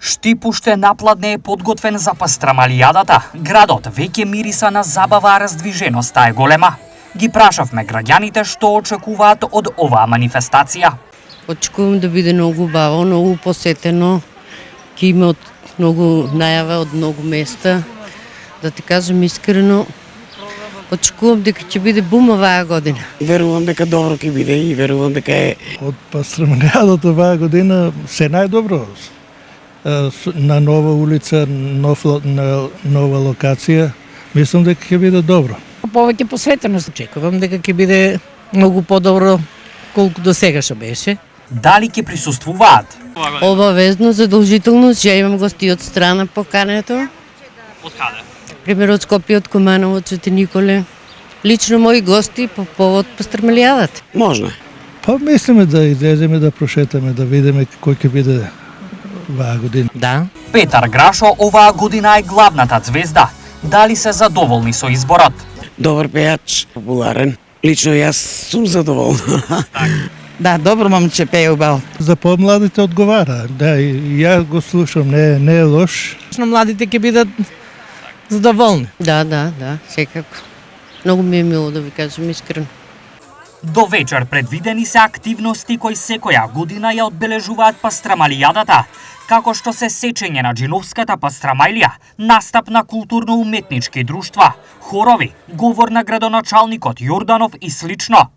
Штипуште напладне е подготвен за пастрамалијадата. Градот веќе мириса на забава, а раздвиженоста е голема. Ги прашавме граѓаните што очекуваат од оваа манифестација. Очекувам да биде многу убаво, многу посетено. Ќе има од многу најава од многу места. Да ти кажам искрено, очекувам дека ќе биде бум оваа година. Верувам дека добро ќе биде и верувам дека е. Од пастрамалијадата оваа година се најдобро. На нова улица, нова локација, мислам дека ќе биде добро. Повеќе посветеност очекувам дека ќе биде многу подобро колку до сега што беше. Дали ќе присуствуваат? Обавезно, задолжително, ја имам гости од страна покането. Од каде? Пример од Скопје, од Куманово, од Свети Николе. Лично мои гости по повод пастрамалијадата. Можно. Па мислиме да излеземе да прошетаме, да видиме кој ќе биде оваа година. Да. Петар Грашо оваа година е главната ѕвезда. Дали се задоволни со изборот? Добар пејач, популарен. Лично јас сум задоволна. Да, добро момче пее убаво. За помладите одговара. Да, и ја го слушам, не е лош. Точно младите ќе бидат задоволни. Да, секако. Многу ми е мило да ви кажам искрено. До вечер предвидени се активности кои секоја година ја одбележуваат пастрамалијадата, како што се сечење на Джиновската пастрамајлија, настап на културно-уметнички друштва, хорови, говор на градоначалникот Јорданов и слично.